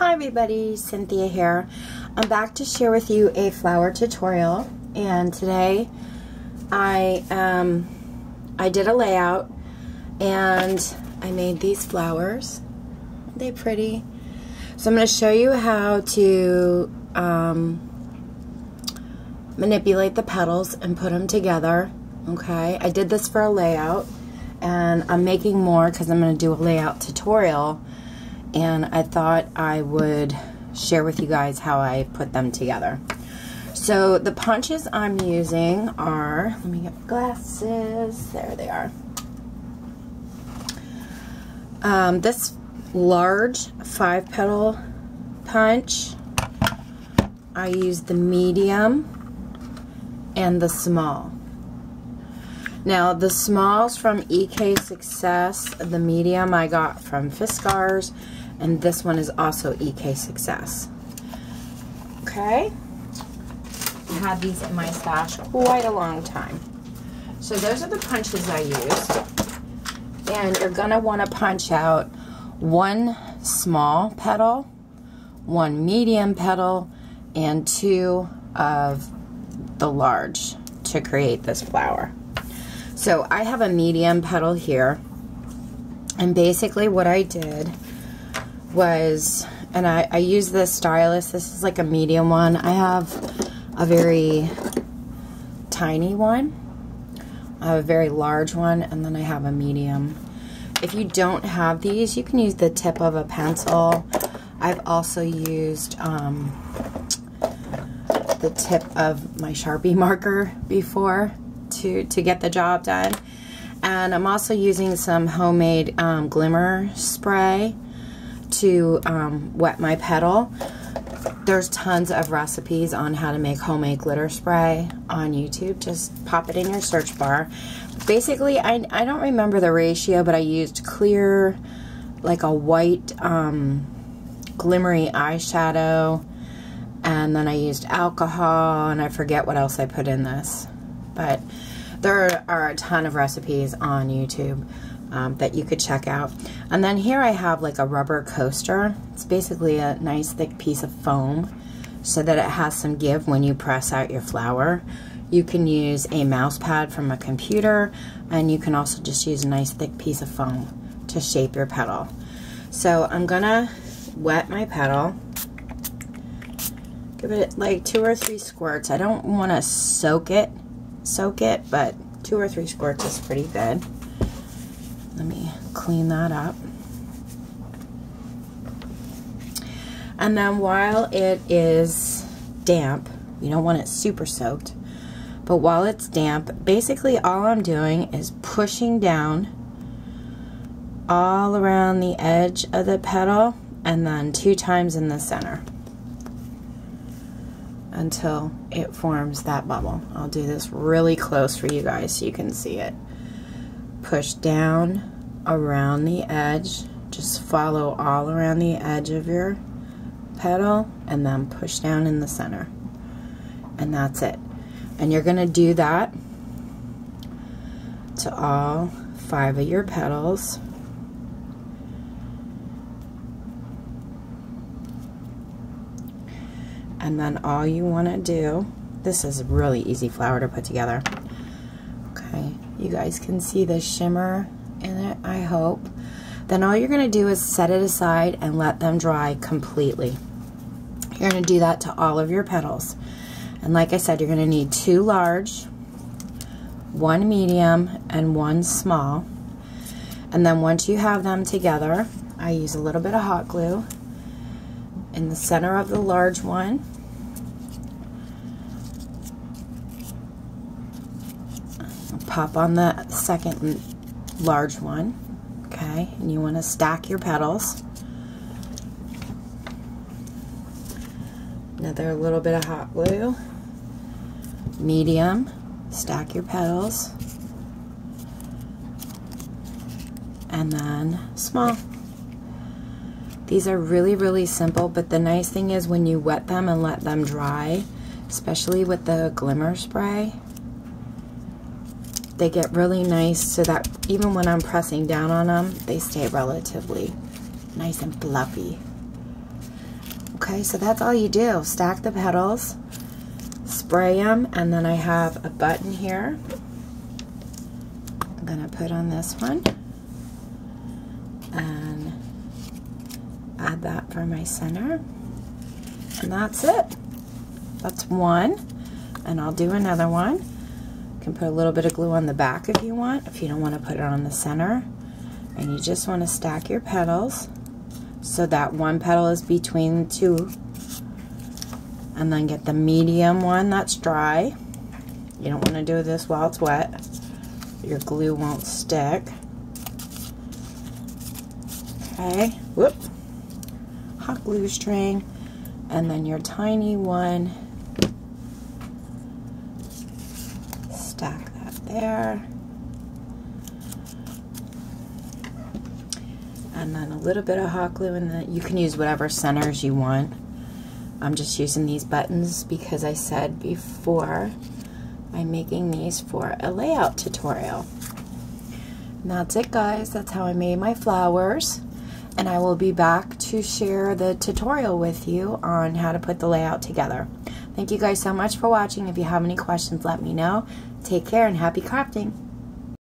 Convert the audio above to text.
Hi everybody, Cynthia here. I'm back to share with you a flower tutorial, and today I did a layout and I made these flowers. Aren't they pretty? So I'm going to show you how to manipulate the petals and put them together. Okay, I did this for a layout, and I'm making more because I'm going to do a layout tutorial, and I thought I would share with you guys how I put them together. So the punches I'm using are, let me get my glasses, there they are. This large 5-petal punch, I used the medium and the small. Now the smalls from EK Success, the medium I got from Fiskars, and this one is also EK Success. Okay, I had these in my stash quite a long time. So those are the punches I used, and you're gonna want to punch out one small petal, one medium petal, and 2 of the large to create this flower. So I have a medium petal here, and basically what I did was, and I use this stylus, this is like a medium one. I have a very tiny one, I have a very large one, and then I have a medium. If you don't have these, you can use the tip of a pencil. I've also used the tip of my Sharpie marker before to get the job done. And I'm also using some homemade glimmer spray to wet my petal. There's tons of recipes on how to make homemade glitter spray on YouTube. Just pop it in your search bar. Basically, I don't remember the ratio, but I used clear, like a white glimmery eyeshadow, and then I used alcohol, and I forget what else I put in this. But there are a ton of recipes on YouTube that you could check out. And then here I have like a rubber coaster. It's basically a nice thick piece of foam so that it has some give when you press out your flower. You can use a mouse pad from a computer, and you can also just use a nice thick piece of foam to shape your petal. So I'm gonna wet my petal. Give it like 2 or 3 squirts. I don't want to soak it, but 2 or 3 squirts is pretty good. Let me clean that up. And then while it is damp, you don't want it super soaked, but while it's damp, basically all I'm doing is pushing down all around the edge of the petal, and then 2 times in the center until it forms that bubble. I'll do this really close for you guys so you can see it. Push down around the edge, just follow all around the edge of your petal, and then push down in the center, and that's it. And you're gonna do that to all 5 of your petals. And then all you want to do, this is a really easy flower to put together. Okay, you guys can see the shimmer in it, I hope. Then all you're going to do is set it aside and let them dry completely. You're going to do that to all of your petals. And like I said, you're going to need 2 large, 1 medium, and 1 small. And then once you have them together, I use a little bit of hot glue in the center of the large one. Pop on the second large one. Okay, and you want to stack your petals. Another little bit of hot glue. Medium, stack your petals. And then small. These are really, really simple, but the nice thing is when you wet them and let them dry, especially with the glimmer spray, they get really nice so that even when I'm pressing down on them, they stay relatively nice and fluffy. Okay, so that's all you do. Stack the petals, spray them, and then I have a button here. I'm going to put on this one and add that for my center. And that's it. That's one. And I'll do another one. You can put a little bit of glue on the back if you want, if you don't want to put it on the center. And you just want to stack your petals so that one petal is between two. And then get the medium one that's dry. You don't want to do this while it's wet. Your glue won't stick. Okay, whoop. Hot glue string. And then your tiny one. Stack that there. And then a little bit of hot glue, and then you can use whatever centers you want. I'm just using these buttons because I said before I'm making these for a layout tutorial. And that's it, guys. That's how I made my flowers. And I will be back to share the tutorial with you on how to put the layout together. Thank you guys so much for watching. If you have any questions, let me know. Take care and happy crafting.